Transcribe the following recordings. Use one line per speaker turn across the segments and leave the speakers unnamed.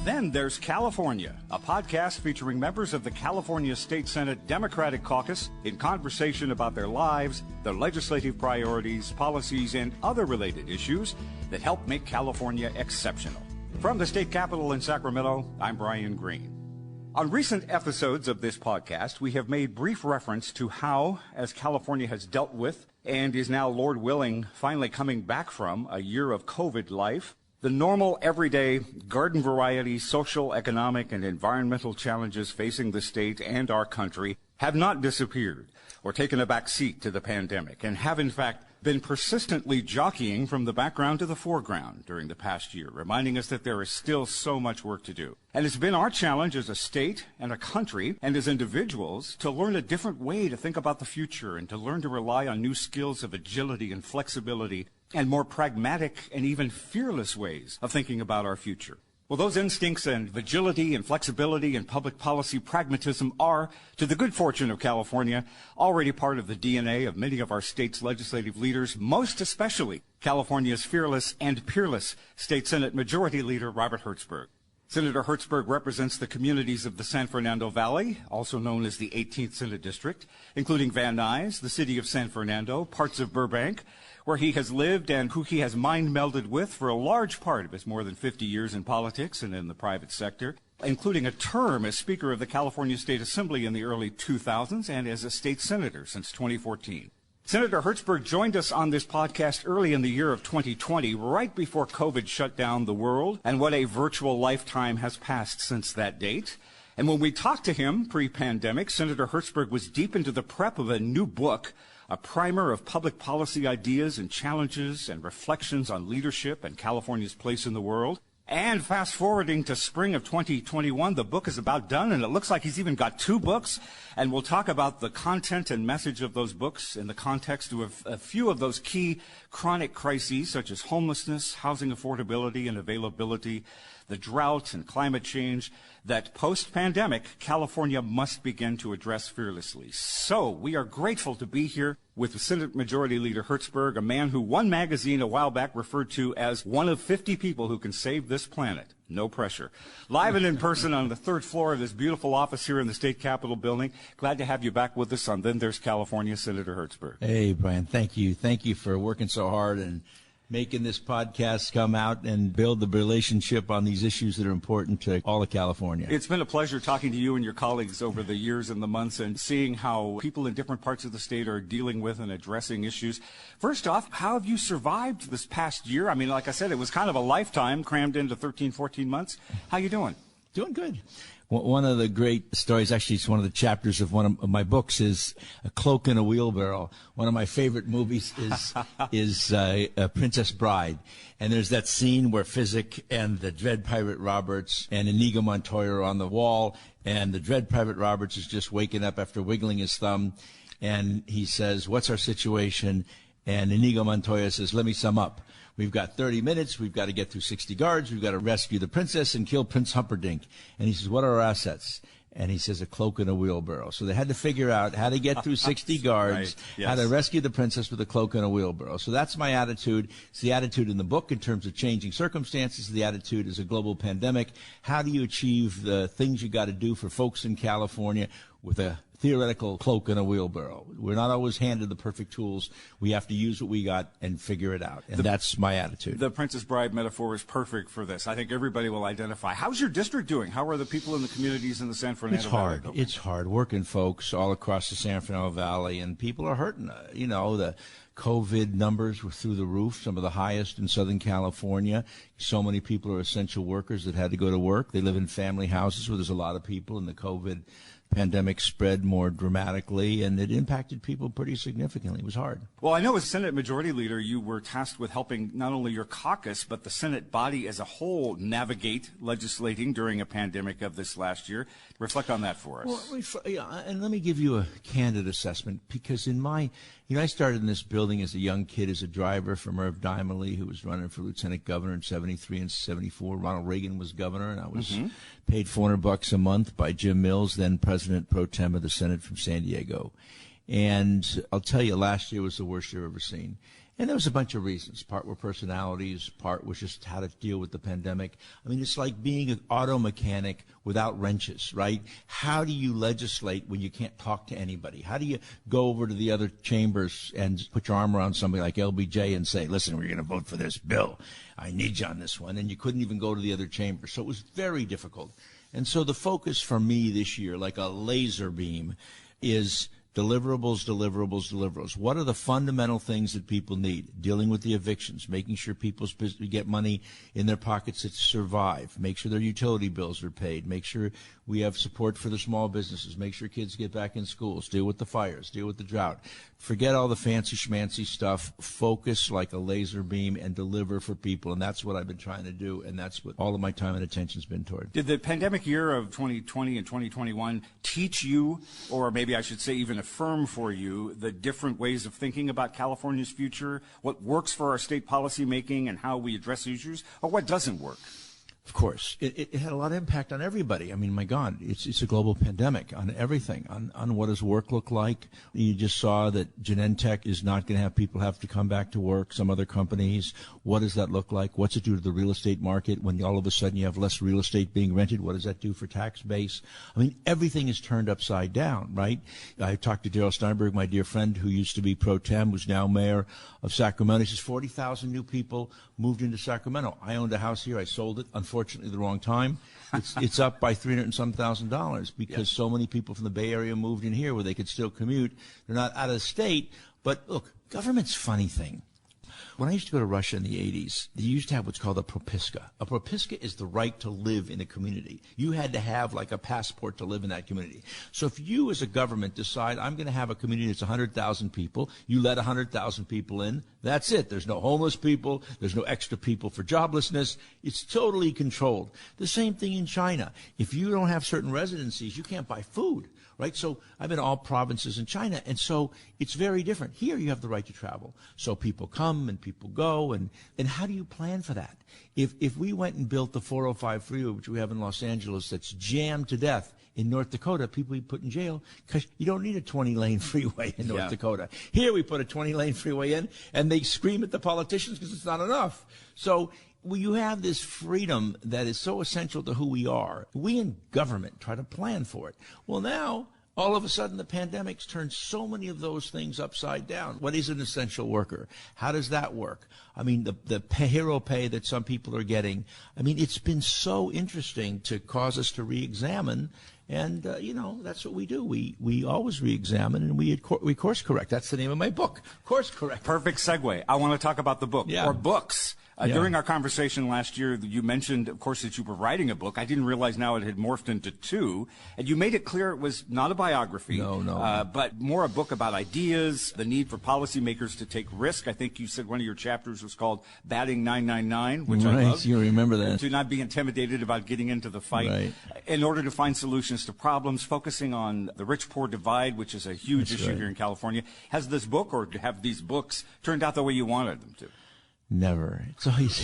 Then there's California, a podcast featuring members of the California State Senate Democratic Caucus in conversation about their lives, their legislative priorities, policies, and other related issues that help make California exceptional. From the state capitol in Sacramento, I'm Brian Green. On recent episodes of this podcast, we have made brief reference to how, as California has dealt with and is now, Lord willing, finally coming back from a year of COVID life, the normal, everyday, garden variety social, economic, and environmental challenges facing the state and our country have not disappeared or taken a back seat to the pandemic, and have, in fact, been persistently jockeying from the background to the foreground during the past year, reminding us that there is still so much work to do. And it's been our challenge as a state and a country and as individuals to learn a different way to think about the future and to learn to rely on new skills of agility and flexibility and more pragmatic and even fearless ways of thinking about our future. Well, those instincts and agility and flexibility and public policy pragmatism are, to the good fortune of California, already part of the DNA of many of our state's legislative leaders, most especially California's fearless and peerless State Senate Majority Leader Robert Hertzberg. Senator Hertzberg represents the communities of the San Fernando Valley, also known as the 18th Senate District, including Van Nuys, the city of San Fernando, parts of Burbank, where he has lived and who he has mind-melded with for a large part of his more than 50 years in politics and in the private sector, including a term as Speaker of the California State Assembly in the early 2000s and as a state senator since 2014. Senator Hertzberg joined us on this podcast early in the year of 2020, right before COVID shut down the world, and what a virtual lifetime has passed since that date. And when we talked to him pre-pandemic, Senator Hertzberg was deep into the prep of a new book, a primer of public policy ideas and challenges and reflections on leadership and California's place in the world. And fast forwarding to spring of 2021, the book is about done, and it looks like he's even got 2 books. And we'll talk about the content and message of those books in the context of a few of those key chronic crises, such as homelessness, housing affordability and availability, the drought and climate change, that post-pandemic, California must begin to address fearlessly. So we are grateful to be here with Senate Majority Leader Hertzberg, a man who one magazine a while back referred to as one of 50 people who can save this planet. No pressure. Live and in person on the 3rd floor of this beautiful office here in the State Capitol building. Glad to have you back with us on Then There's California, Senator Hertzberg.
Hey, Brian, thank you. Thank you for working so hard and making this podcast come out and build the relationship on these issues that are important to all of California.
It's been a pleasure talking to you and your colleagues over the years and the months and seeing how people in different parts of the state are dealing with and addressing issues. First off, how have you survived this past year? I mean, like I said, it was kind of a lifetime crammed into 13, 14 months. How you doing?
Doing good. One of the great stories, actually, it's one of the chapters of one of my books, is A Cloak and a Wheelbarrow. One of my favorite movies is Princess Bride. And there's that scene where Physic and the Dread Pirate Roberts and Inigo Montoya are on the wall, and the Dread Pirate Roberts is just waking up after wiggling his thumb, and he says, "What's our situation?" And Inigo Montoya says, "Let me sum up. We've got 30 minutes. We've got to get through 60 guards. We've got to rescue the princess and kill Prince Humperdinck." And he says, "What are our assets?" And he says, "A cloak and a wheelbarrow." So they had to figure out how to get through 60 guards,
right. Yes.
how to rescue the princess with a cloak and a wheelbarrow. So that's my attitude. It's the attitude in the book in terms of changing circumstances. The attitude is a global pandemic. How do you achieve the things you got to do for folks in California with a theoretical cloak and a wheelbarrow? We're not always handed the perfect tools. We have to use what we got and figure it out. And that's my attitude.
The Princess Bride metaphor is perfect for this. I think everybody will identify. How's your district doing? How are the people in the communities in the San Fernando Valley?
It's hard. It's hard. Working folks all across the San Fernando Valley, and people are hurting. You know, the COVID numbers were through the roof, some of the highest in Southern California. So many people are essential workers that had to go to work. They live in family houses where there's a lot of people, and the COVID pandemic spread more dramatically, and it impacted people pretty significantly. It was hard.
Well, I know as Senate Majority Leader, you were tasked with helping not only your caucus, but the Senate body as a whole navigate legislating during a pandemic of this last year. Reflect on that for us.
Well, and let me give you a candid assessment, because I started in this building as a young kid as a driver for Merv Dimely, who was running for lieutenant governor in 73 and 74. Ronald Reagan was governor, and I was paid $400 a month by Jim Mills, then President pro tem of the Senate from San Diego. And I'll tell you, last year was the worst year I've ever seen. And there was a bunch of reasons. Part were personalities, part was just how to deal with the pandemic. I mean, it's like being an auto mechanic without wrenches, right? How do you legislate when you can't talk to anybody? How do you go over to the other chambers and put your arm around somebody like LBJ and say, listen, we're going to vote for this bill. I need you on this one. And you couldn't even go to the other chamber. So it was very difficult. And so the focus for me this year, like a laser beam, is deliverables, deliverables, deliverables. What are the fundamental things that people need? Dealing with the evictions, making sure people get money in their pockets to survive, make sure their utility bills are paid, make sure we have support for the small businesses, make sure kids get back in schools, deal with the fires, deal with the drought. Forget all the fancy schmancy stuff. Focus like a laser beam and deliver for people. And that's what I've been trying to do, and that's what all of my time and attention's been toward.
Did the pandemic year of 2020 and 2021 teach you, or maybe I should say even affirm for you, the different ways of thinking about California's future, what works for our state policy making and how we address issues, or what doesn't work?
Of course. It had a lot of impact on everybody. I mean, my God, it's a global pandemic on everything, on what does work look like. You just saw that Genentech is not going to have people have to come back to work, some other companies. What does that look like? What's it do to the real estate market when all of a sudden you have less real estate being rented? What does that do for tax base? I mean, everything is turned upside down, right? I talked to Darrell Steinberg, my dear friend, who used to be pro tem, who's now mayor of Sacramento. He says 40,000 new people moved into Sacramento. I owned a house here. I sold it, unfortunately, the wrong time. It's up by $300 and some $1,000 because so many people from the Bay Area moved in here where they could still commute. They're not out of the state. But look, government's a funny thing. When I used to go to Russia in the 80s, they used to have what's called a propiska. A propiska is the right to live in a community. You had to have like a passport to live in that community. So if you as a government decide, I'm going to have a community that's 100,000 people, you let 100,000 people in, that's it. There's no homeless people. There's no extra people for joblessness. It's totally controlled. The same thing in China. If you don't have certain residencies, you can't buy food. Right? So I've been to all provinces in China, and so it's very different. Here you have the right to travel. So people come and people go, and how do you plan for that? If we went and built the 405 freeway, which we have in Los Angeles, that's jammed to death, in North Dakota, people we put in jail because you don't need a 20-lane freeway in North Dakota. Here we put a 20-lane freeway in, and they scream at the politicians because it's not enough. So you have this freedom that is so essential to who we are. We in government try to plan for it. Well, now, all of a sudden, the pandemic's turned so many of those things upside down. What is an essential worker? How does that work? I mean, the hero pay that some people are getting. I mean, it's been so interesting to cause us to re-examine. And, that's what we do. We always re-examine and we course correct. That's the name of my book, Course Correct.
Perfect segue. I want to talk about the book, or books. During our conversation last year, you mentioned, of course, that you were writing a book. I didn't realize now it had morphed into two. And you made it clear it was not a biography, but more a book about ideas, the need for policymakers to take risk. I think you said one of your chapters was called Batting 999, which I love.
You remember that.
To not be intimidated about getting into the fight in order to find solutions to problems, focusing on the rich-poor divide, which is a huge issue here in California. Has this book, or have these books, turned out the way you wanted them to?
Never. It's always,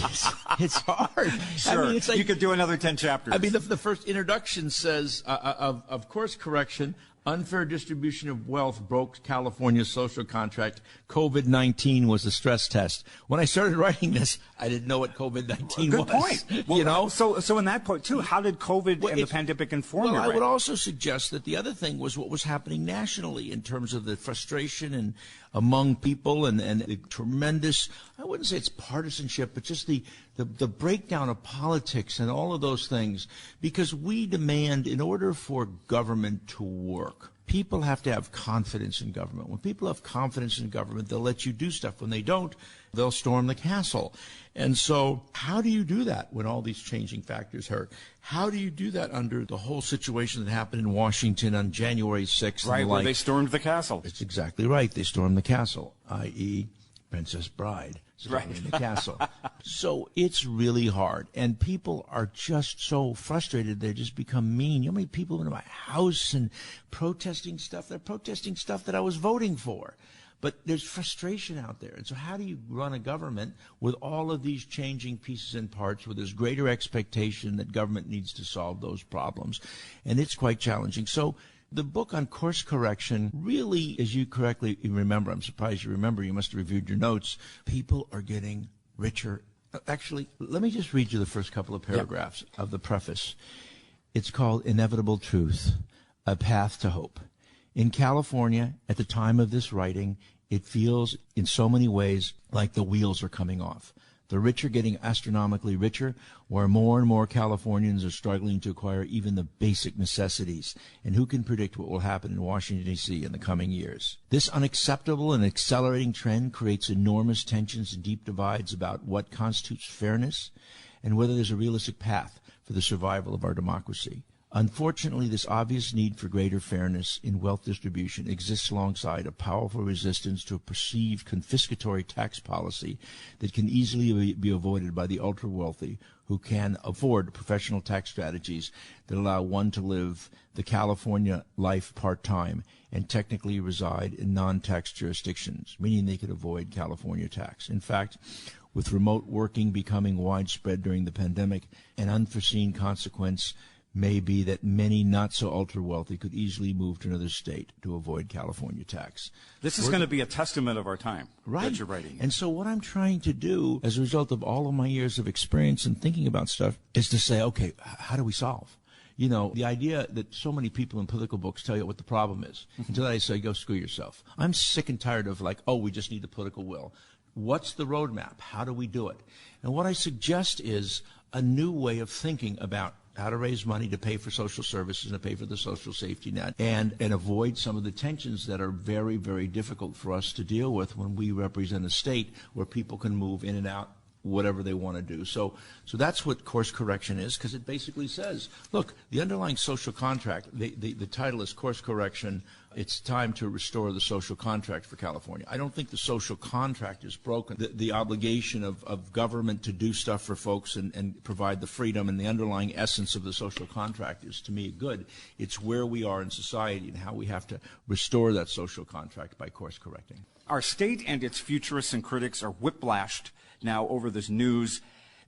it's hard.
Sure.
I mean, it's like,
you could do another 10 chapters.
I mean, the first introduction says, of course correction, unfair distribution of wealth broke California's social contract. COVID-19 was a stress test. When I started writing this, I didn't know what COVID-19 was.
Good point. Well, so in that point, too, how did COVID and the pandemic inform you?
I would also suggest that the other thing was what was happening nationally in terms of the frustration and among people and the tremendous, I wouldn't say it's partisanship, but just the breakdown of politics and all of those things. Because we demand, in order for government to work, people have to have confidence in government. When people have confidence in government, they'll let you do stuff. When they don't, they'll storm the castle. And so how do you do that when all these changing factors hurt? How do you do that under the whole situation that happened in Washington on January 6th?
Right, where they stormed the castle.
It's exactly right. They stormed the castle, i.e., Princess Bride storming the castle. So it's really hard. And people are just so frustrated. They just become mean. You know how many people into my house and protesting stuff? They're protesting stuff that I was voting for. But there's frustration out there. And so how do you run a government with all of these changing pieces and parts, where there's greater expectation that government needs to solve those problems? And it's quite challenging. So The book on course correction really, as you correctly remember, I'm surprised you remember, you must have reviewed your notes, people are getting richer. Actually, let me just read you the first couple of paragraphs of the preface. It's called Inevitable Truth, A Path to Hope. In California, at the time of this writing, it feels in so many ways like the wheels are coming off. The rich are getting astronomically richer, where more and more Californians are struggling to acquire even the basic necessities. And who can predict what will happen in Washington, D.C. in the coming years? This unacceptable and accelerating trend creates enormous tensions and deep divides about what constitutes fairness and whether there's a realistic path for the survival of our democracy. Unfortunately, this obvious need for greater fairness in wealth distribution exists alongside a powerful resistance to a perceived confiscatory tax policy that can easily be avoided by the ultra-wealthy who can afford professional tax strategies that allow one to live the California life part-time and technically reside in non-tax jurisdictions, meaning they could avoid California tax. In fact, with remote working becoming widespread during the pandemic, an unforeseen consequence may be that many not so ultra wealthy could easily move to another state to avoid California tax.
This is going to be a testament of our time,
right?
That you're writing.
And so what I'm trying to do as a result of all of my years of experience and thinking about stuff is to say, okay, how do we solve? You know, the idea that so many people in political books tell you what the problem is. Until I say, go screw yourself. I'm sick and tired of like, oh, we just need the political will. What's the roadmap? How do we do it? And what I suggest is a new way of thinking about how to raise money to pay for social services and to pay for the social safety net and avoid some of the tensions that are very, very difficult for us to deal with when we represent a state where people can move in and out whatever they want to do. So that's what course correction is, because it basically says, look, the underlying social contract, the title is Course Correction. It's time to restore the social contract for California. I don't think the social contract is broken. The obligation of government to do stuff for folks and provide the freedom and the underlying essence of the social contract is, to me, good. It's where we are in society and how we have to restore that social contract by course correcting.
Our state and its futurists and critics are whiplashed now over this news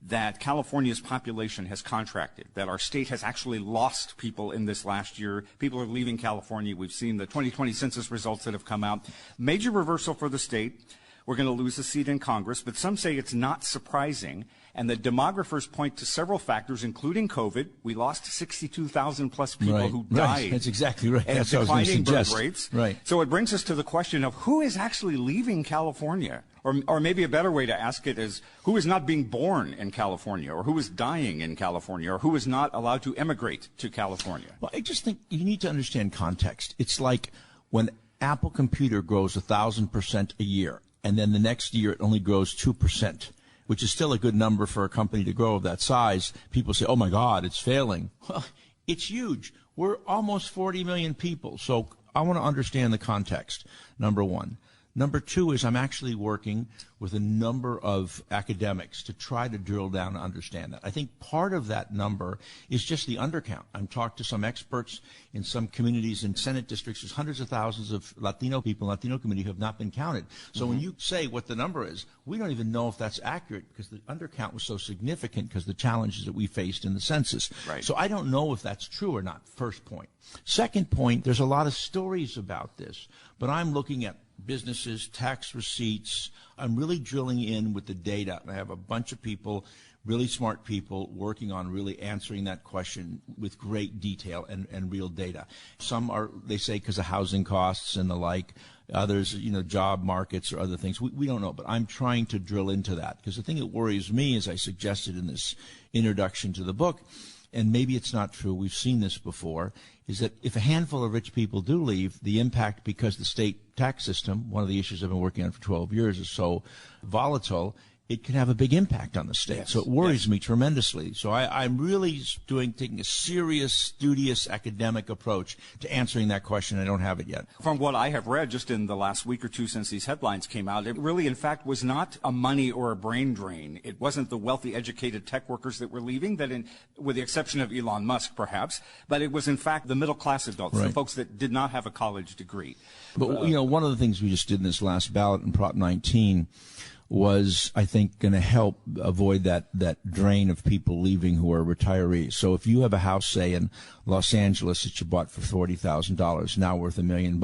that California's population has contracted, that our state has actually lost people in this last year. People are leaving California. We've seen the 2020 census results that have come out. Major reversal for the state. We're going to lose a seat in Congress, but some say it's not surprising. And the demographers point to several factors, including COVID. We lost 62,000 plus people who died.
Right. That's exactly right.
And
that's declining
birth rates.
Right.
So it brings us to the question of who is actually leaving California? Or maybe a better way to ask it is, who is not being born in California, or who is dying in California, or who is not allowed to emigrate to California?
Well, I just think you need to understand context. It's like when Apple Computer grows 1,000% a year, and then the next year it only grows 2%, which is still a good number for a company to grow of that size. People say, oh, my God, it's failing. Well, it's huge. We're almost 40 million people. So I want to understand the context, number one. Number two is I'm actually working with a number of academics to try to drill down and understand that. I think part of that number is just the undercount. I've talked to some experts in some communities in Senate districts. There's hundreds of thousands of Latino people, Latino community who have not been counted. So when you say what the number is, we don't even know if that's accurate because the undercount was so significant because the challenges that we faced in the census.
Right. So
I don't know if that's true or not, first point. Second point, there's a lot of stories about this, but I'm looking at businesses, tax receipts. I'm really drilling in with the data. I have a bunch of people, really smart people, working on really answering that question with great detail and real data. Some are, they say, because of housing costs and the like. Others, job markets or other things. We don't know, but I'm trying to drill into that because the thing that worries me, as I suggested in this introduction to the book, and maybe it's not true, we've seen this before, is that if a handful of rich people do leave, the impact, because the state tax system, one of the issues I've been working on for 12 years, is so volatile, it can have a big impact on the state. Yes. So it worries me tremendously. So I'm really taking a serious, studious, academic approach to answering that question. I don't have it yet.
From what I have read just in the last week or two since these headlines came out, it really, in fact, was not a money or a brain drain. It wasn't the wealthy, educated tech workers that were leaving, with the exception of Elon Musk, perhaps, but it was, in fact, the middle-class adults, right, the folks that did not have a college degree.
But, one of the things we just did in this last ballot in Prop 19 was, I think, going to help avoid that drain of people leaving who are retirees. So if you have a house, say, in Los Angeles that you bought for $40,000, now worth $1 million,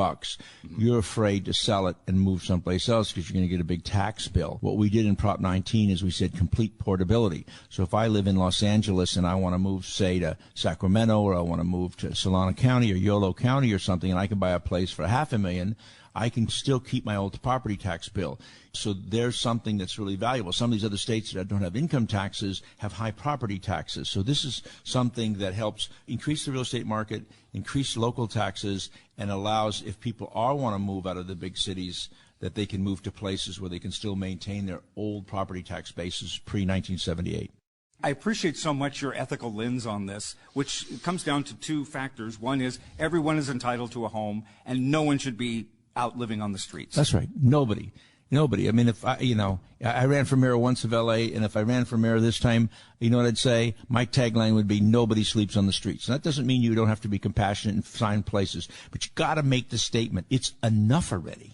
you're afraid to sell it and move someplace else because you're going to get a big tax bill. What we did in Prop 19 is we said complete portability. So if I live in Los Angeles and I want to move, say, to Sacramento, or I want to move to Solano County or Yolo County or something, and I can buy a place for $500,000, I can still keep my old property tax bill. So there's something that's really valuable. Some of these other states that don't have income taxes have high property taxes. So this is something that helps increase the real estate market, increase local taxes, and allows, if people want to move out of the big cities, that they can move to places where they can still maintain their old property tax bases pre-1978.
I appreciate so much your ethical lens on this, which comes down to two factors. One is everyone is entitled to a home, and no one should be out living on the streets.
That's right. Nobody. I mean, if I ran for mayor once of L.A., and if I ran for mayor this time, you know what I'd say? My tagline would be, nobody sleeps on the streets. And that doesn't mean you don't have to be compassionate and find places, but you got to make the statement. It's enough already.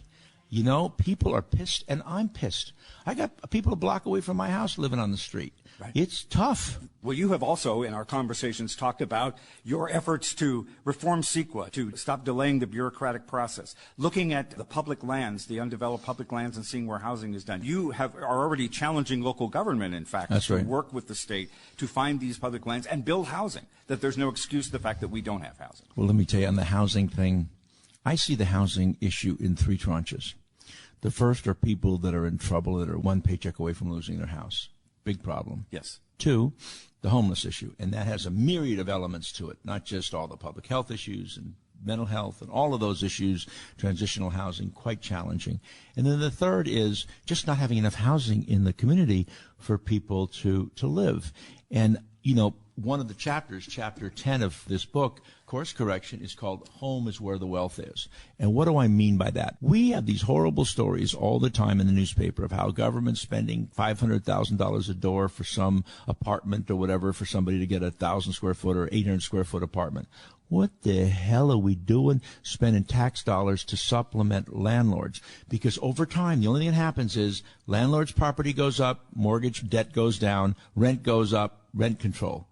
You know, people are pissed, and I'm pissed. I got people a block away from my house living on the street. Right. It's tough.
Well, you have also, in our conversations, talked about your efforts to reform CEQA, to stop delaying the bureaucratic process, looking at the public lands, the undeveloped public lands, and seeing where housing is done. You are already challenging local government, in fact,
That's
to
right.
work with the state to find these public lands and build housing, that there's no excuse to the fact that we don't have housing.
Well, let me tell you, on the housing thing, I see the housing issue in three tranches. The first are people that are in trouble, that are one paycheck away from losing their house. Big problem.
Yes.
Two, the homeless issue, and that has a myriad of elements to it, not just all the public health issues and mental health and all of those issues, transitional housing, quite challenging. And then the third is just not having enough housing in the community for people to live. And, you know, one of the chapters, chapter 10 of this book, Course Correction, is called Home is Where the Wealth Is. And what do I mean by that? We have these horrible stories all the time in the newspaper of how government's spending $500,000 a door for some apartment or whatever for somebody to get a 1,000 square foot or 800 square foot apartment. What the hell are we doing spending tax dollars to supplement landlords? Because over time, the only thing that happens is landlord's property goes up, mortgage debt goes down, rent goes up, rent control.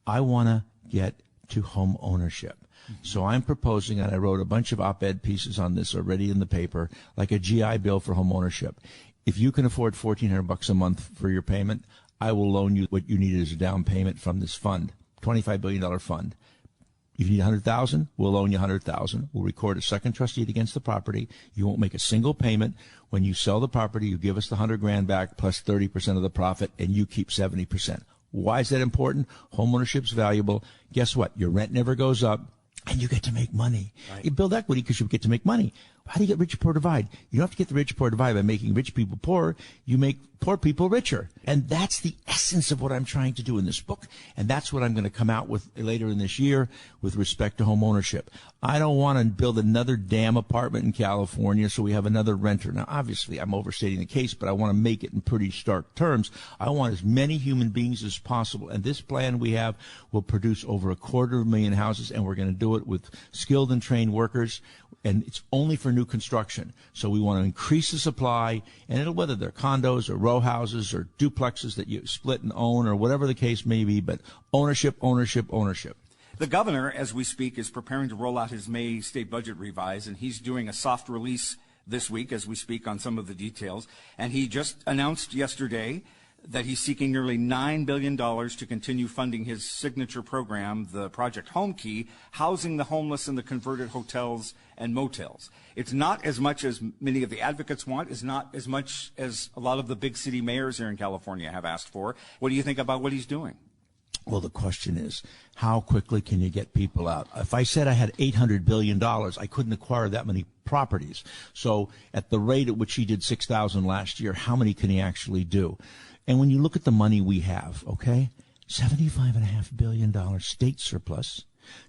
I want to get to home ownership. So I'm proposing, and I wrote a bunch of op-ed pieces on this already in the paper, like a GI Bill for home ownership. If you can afford $1,400 a month for your payment, I will loan you what you need as a down payment from this fund, $25 billion fund. If you need $100,000, we'll loan you $100,000. We'll record a second trust deed against the property. You won't make a single payment. When you sell the property, you give us the $100,000 back plus 30% of the profit, and you keep 70%. Why is that important? Homeownership's valuable. Guess what? Your rent never goes up, and you get to make money. Right. You build equity because you get to make money. How do you get rich, poor, divide? You don't have to get the rich, poor, divide by making rich people poor. You make poor people richer. And that's the essence of what I'm trying to do in this book. And that's what I'm going to come out with later in this year with respect to home ownership. I don't want to build another damn apartment in California so we have another renter. Now, obviously, I'm overstating the case, but I want to make it in pretty stark terms. I want as many human beings as possible. And this plan we have will produce over 250,000 houses, and we're going to do it with skilled and trained workers. And it's only for new construction. So we want to increase the supply, and it'll, whether they're condos or row houses or duplexes that you split and own or whatever the case may be, but ownership, ownership, ownership.
The governor, as we speak, is preparing to roll out his May state budget revise, and he's doing a soft release this week as we speak on some of the details. And he just announced yesterday that he's seeking nearly $9 billion to continue funding his signature program, the Project Home Key, housing the homeless in the converted hotels and motels. It's not as much as many of the advocates want, is not as much as a lot of the big city mayors here in California have asked for. What do you think about what he's doing?
Well, the question is, how quickly can you get people out? If I said I had $800 billion, I couldn't acquire that many properties. So at the rate at which he did 6,000 last year, how many can he actually do? And when you look at the money we have, okay, $75.5 billion state surplus,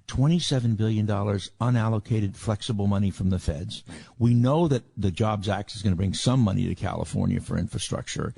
$27 billion unallocated flexible money from the feds. We know that the Jobs Act is going to bring some money to California for infrastructure.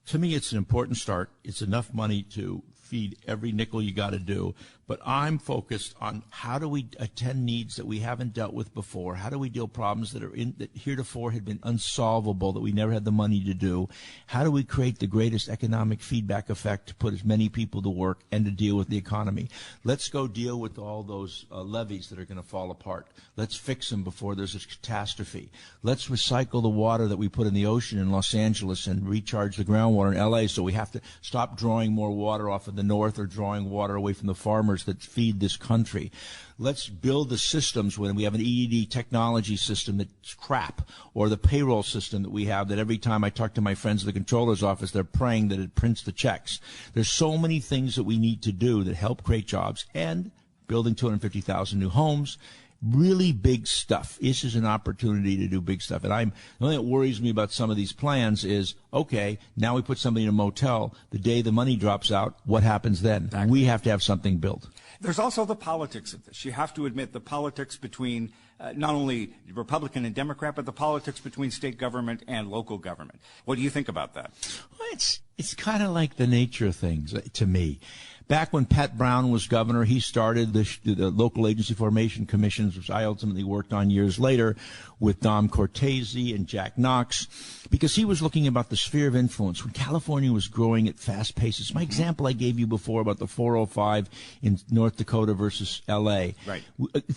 To me, it's an important start. It's enough money to feed every nickel you got to do. But I'm focused on how do we attend needs that we haven't dealt with before? How do we deal problems that heretofore had been unsolvable, that we never had the money to do? How do we create the greatest economic feedback effect to put as many people to work and to deal with the economy? Let's go deal with all those levees that are going to fall apart. Let's fix them before there's a catastrophe. Let's recycle the water that we put in the ocean in Los Angeles and recharge the groundwater in L.A. so we have to stop drawing more water off of the north or drawing water away from the farmers that feed this country. Let's build the systems when we have an EED technology system that's crap, or the payroll system that we have that every time I talk to my friends at the controller's office, they're praying that it prints the checks. There's so many things that we need to do that help create jobs, and building 250,000 new homes. Really big stuff. This is an opportunity to do big stuff. And the only thing that worries me about some of these plans is, okay, now we put somebody in a motel. The day the money drops out, what happens then? Exactly. We have to have something built.
There's also the politics of this. You have to admit the politics between not only Republican and Democrat, but the politics between state government and local government. What do you think about that?
Well, it's kind of like the nature of things to me. Back when Pat Brown was governor, he started the local agency formation commissions, which I ultimately worked on years later with Dom Cortese and Jack Knox, because he was looking about the sphere of influence when California was growing at fast paces. My example I gave you before about the 405 in North Dakota versus L.A.
Right.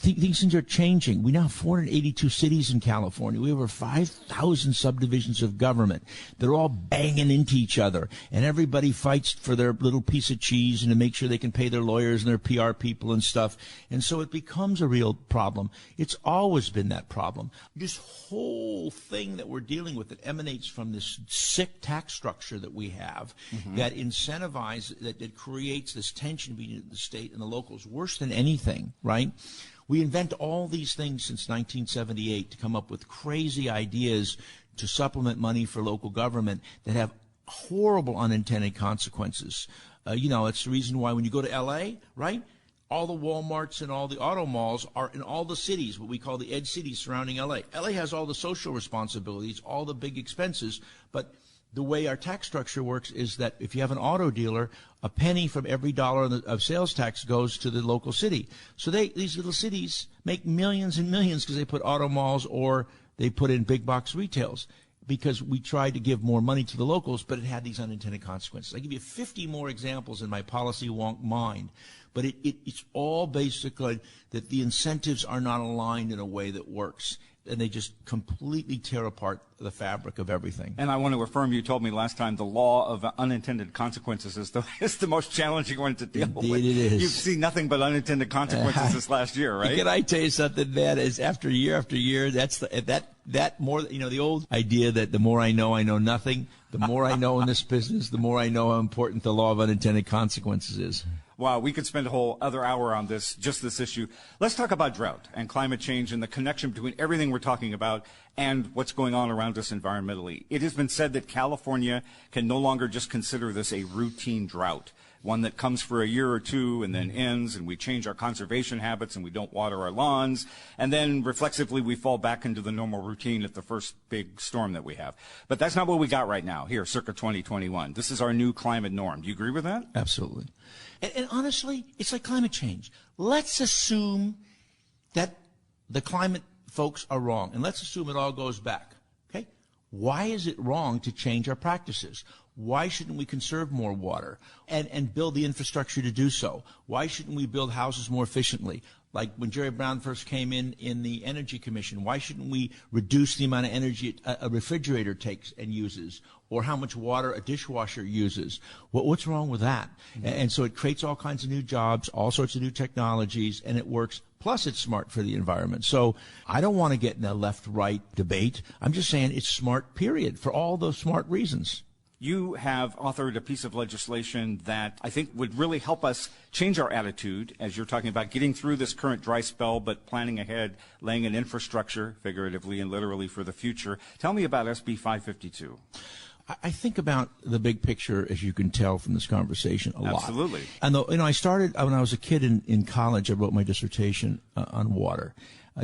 These things are changing. We now have 482 cities in California. We have over 5,000 subdivisions of government. They're all banging into each other, and everybody fights for their little piece of cheese and to make sure they can pay their lawyers and their PR people and stuff. And so it becomes a real problem. It's always been that problem. This whole thing that we're dealing with that emanates from this sick tax structure that we have, that incentivizes, that creates this tension between the state and the locals, worse than anything, right? We invent all these things since 1978 to come up with crazy ideas to supplement money for local government that have horrible unintended consequences. It's the reason why when you go to L.A., right, all the Walmarts and all the auto malls are in all the cities, what we call the edge cities surrounding L.A. L.A. has all the social responsibilities, all the big expenses, but the way our tax structure works is that if you have an auto dealer, a penny from every dollar of sales tax goes to the local city. So these little cities make millions and millions because they put auto malls or they put in big box retails, because we tried to give more money to the locals, but it had these unintended consequences. I give you 50 more examples in my policy wonk mind, but it's all basically that the incentives are not aligned in a way that works, and they just completely tear apart the fabric of everything.
And I want to affirm, you told me last time, the law of unintended consequences is the most challenging one to deal with.
Indeed it is.
You've seen nothing but unintended consequences this last year, right?
Can I tell you something, man? Is after year, that's that more, the old idea that the more I know nothing. The more I know in this business, the more I know how important the law of unintended consequences is.
Wow, we could spend a whole other hour on just this issue. Let's talk about drought and climate change and the connection between everything we're talking about and what's going on around us environmentally. It has been said that California can no longer just consider this a routine drought, one that comes for a year or two and then ends, and we change our conservation habits and we don't water our lawns, and then reflexively we fall back into the normal routine at the first big storm that we have. But that's not what we got right now here, circa 2021. This is our new climate norm. Do you agree with that?
Absolutely. And honestly, it's like climate change. Let's assume that the climate folks are wrong, and let's assume it all goes back. Okay? Why is it wrong to change our practices? Why shouldn't we conserve more water and build the infrastructure to do so? Why shouldn't we build houses more efficiently? Like when Jerry Brown first came in the Energy Commission, why shouldn't we reduce the amount of energy a refrigerator takes and uses, or how much water a dishwasher uses? What's wrong with that? Mm-hmm. And so it creates all kinds of new jobs, all sorts of new technologies, and it works. Plus, it's smart for the environment. So I don't want to get in a left-right debate. I'm just saying it's smart, period, for all those smart reasons.
You have authored a piece of legislation that I think would really help us change our attitude, as you're talking about getting through this current dry spell, but planning ahead, laying an infrastructure, figuratively and literally, for the future. Tell me about SB 552.
I think about the big picture, as you can tell from this conversation, a lot.
Absolutely.
And I started when I was a kid in college. I wrote my dissertation on water.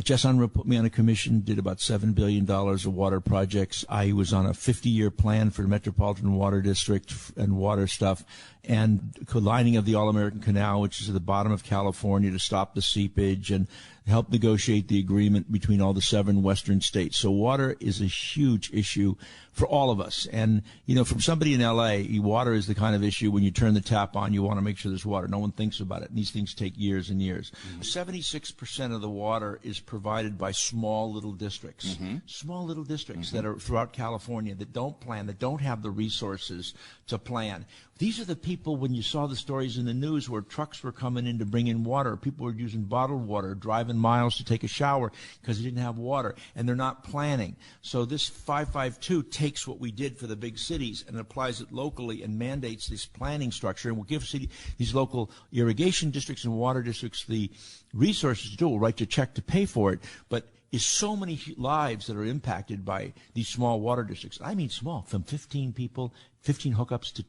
Jess Unruh put me on a commission, did about $7 billion of water projects. I was on a 50-year plan for the Metropolitan Water District and water stuff, and lining of the All-American Canal, which is at the bottom of California, to stop the seepage, and help negotiate the agreement between all the 7 western states. So water is a huge issue for all of us. And, from somebody in L.A., water is the kind of issue when you turn the tap on, you want to make sure there's water. No one thinks about it. And these things take years and years. 76% of the water is provided by small little districts. Small little districts that are throughout California that don't plan, that don't have the resources to plan. These are the people, when you saw the stories in the news where trucks were coming in to bring in water, people were using bottled water, driving miles to take a shower because they didn't have water, and they're not planning. So this 552 takes what we did for the big cities and applies it locally and mandates this planning structure, and will give these local irrigation districts and water districts the resources to do it. We'll write a check to pay for it, but is so many lives that are impacted by these small water districts. I mean small, from 15 people, 15 hookups to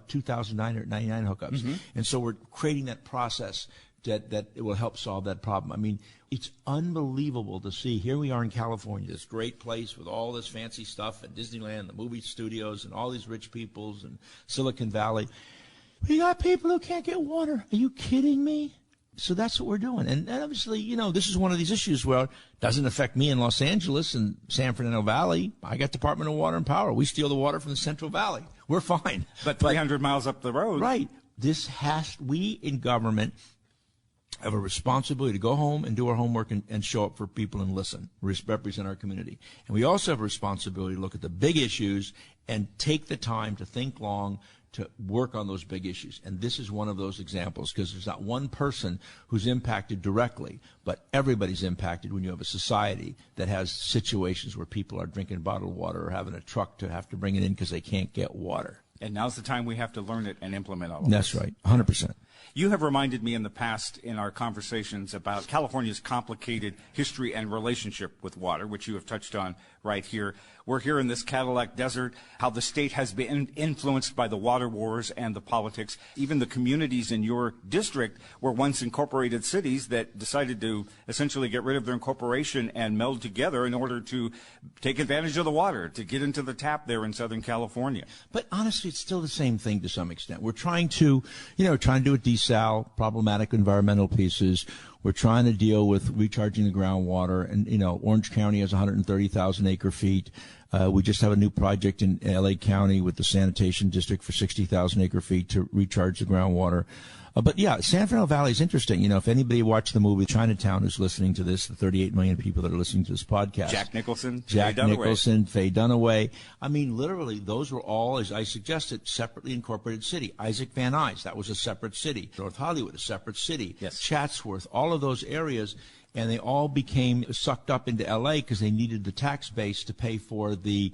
2,999 hookups. And so we're creating that process that it will help solve that problem. I mean, it's unbelievable to see. Here we are in California, this great place with all this fancy stuff and Disneyland, the movie studios, and all these rich peoples and Silicon Valley. We got people who can't get water. Are you kidding me? So that's what we're doing. And obviously, this is one of these issues where it doesn't affect me in Los Angeles and San Fernando Valley. I got Department of Water and Power. We steal the water from the Central Valley. We're fine.
But 300 miles up the road.
Right. We in government have a responsibility to go home and do our homework and show up for people and listen, represent our community. And we also have a responsibility to look at the big issues and take the time to think long, to work on those big issues. And this is one of those examples, because there's not one person who's impacted directly, but everybody's impacted when you have a society that has situations where people are drinking bottled water or having a truck to have to bring it in because they can't get water.
And now's the time we have to learn it and implement all of
That's
this.
right, 100%.
You have reminded me in the past in our conversations about California's complicated history and relationship with water, which you have touched on right here. We're here in this Cadillac Desert, how the state has been influenced by the water wars and the politics. Even the communities in your district were once incorporated cities that decided to essentially get rid of their incorporation and meld together in order to take advantage of the water, to get into the tap there in Southern California.
But honestly, it's still the same thing to some extent. We're trying to, do a desal, problematic environmental pieces. We're trying to deal with recharging the groundwater. And, Orange County has 130,000 acre feet. We just have a new project in L.A. County with the sanitation district for 60,000 acre feet to recharge the groundwater. But yeah, San Fernando Valley is interesting. If anybody watched the movie Chinatown who's listening to this, the 38 million people that are listening to this podcast.
Jack Nicholson,
Faye Dunaway. I mean, literally, those were all, as I suggested, separately incorporated city. Isaac Van Nuys, that was a separate city. North Hollywood, a separate city.
Yes.
Chatsworth, all of those areas. And they all became sucked up into L.A. because they needed the tax base to pay for the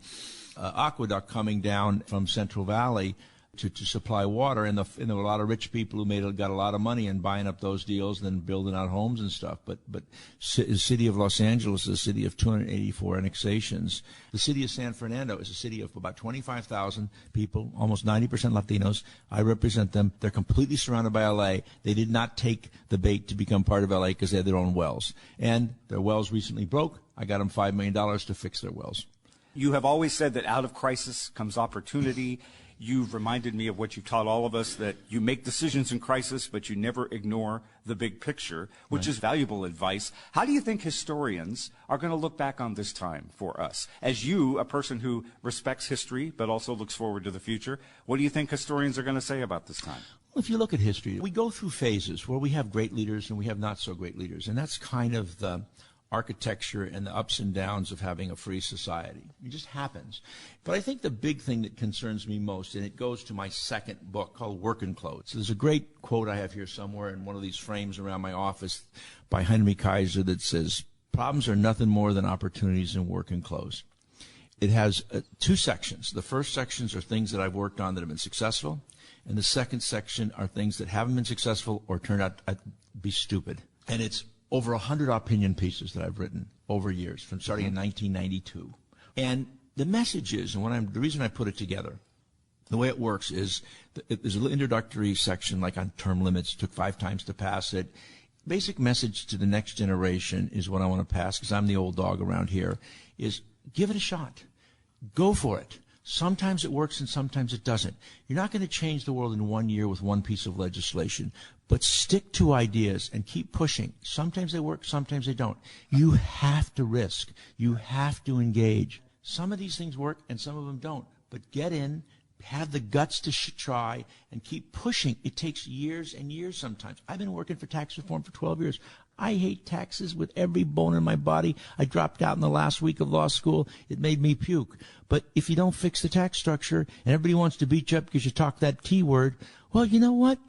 aqueduct coming down from Central Valley to supply water, and there were a lot of rich people who got a lot of money in buying up those deals and then building out homes and stuff. But the city of Los Angeles is a city of 284 annexations. The city of San Fernando is a city of about 25,000 people, almost 90% Latinos. I represent them. They're completely surrounded by L.A. They did not take the bait to become part of L.A. because they had their own wells. And their wells recently broke. I got them $5 million to fix their wells.
You have always said that out of crisis comes opportunity. You've reminded me of what you've taught all of us, that you make decisions in crisis, but you never ignore the big picture, which is valuable advice. How do you think historians are going to look back on this time for us? As you, a person who respects history, but also looks forward to the future, what do you think historians are going to say about this time?
Well, if you look at history, we go through phases where we have great leaders and we have not so great leaders. And that's kind of the architecture and the ups and downs of having a free society. It just happens. But I think the big thing that concerns me most, and it goes to my second book called Working Clothes. So there's a great quote I have here somewhere in one of these frames around my office by Henry Kaiser that says, "Problems are nothing more than opportunities in working clothes." It has 2 sections. The first sections are things that I've worked on that have been successful, and the second section are things that haven't been successful or turned out to be stupid. And it's over 100 opinion pieces that I've written over years, from starting in 1992. And the message is, and the reason I put it together, the way it works is there's an introductory section like on term limits. It took 5 times to pass it. basic message to the next generation is what I want to pass, because I'm the old dog around here, is give it a shot. Go for it. Sometimes it works and sometimes it doesn't. You're not going to change the world in 1 year with one piece of legislation, but stick to ideas and keep pushing. Sometimes they work, sometimes they don't. You have to risk. You have to engage. Some of these things work and some of them don't, but get in, have the guts to try, and keep pushing. It takes years and years sometimes. I've been working for tax reform for 12 years. I hate taxes with every bone in my body. I dropped out in the last week of law school. It made me puke. But if you don't fix the tax structure and everybody wants to beat you up because you talk that T word, well, you know what?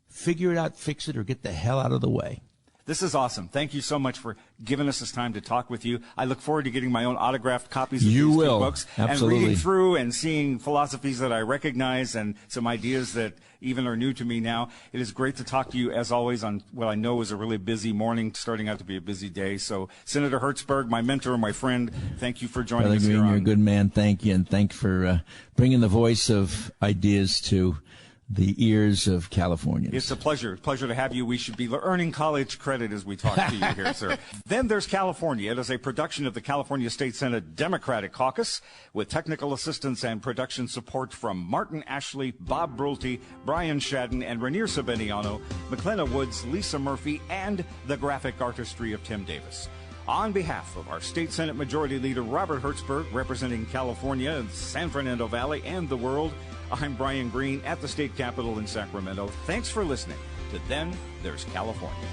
Figure it out, fix it, or get the hell out of the way.
This is awesome. Thank you so much for giving us this time to talk with you. I look forward to getting my own autographed copies of these two books.
Absolutely.
And reading through and seeing philosophies that I recognize and some ideas that even are new to me now. It is great to talk to you, as always, on what I know is a really busy morning, starting out to be a busy day. So, Senator Hertzberg, my mentor, my friend, thank you for joining us here.
You're a good man. Thank you. And thank you for bringing the voice of ideas to the ears of Californians.
It's a pleasure to have you. We should be earning college credit as we talk to you here, sir. Then there's California. It is a production of the California State Senate Democratic Caucus, with technical assistance and production support from Martin Ashley, Bob Brulte, Brian Shadden, and Rainier Sabiniano, McKenna Woods, Lisa Murphy, and the graphic artistry of Tim Davis. On behalf of our State Senate Majority Leader Robert Hertzberg, representing California and San Fernando Valley and the world, I'm Brian Green at the State Capitol in Sacramento. Thanks for listening to Then There's California.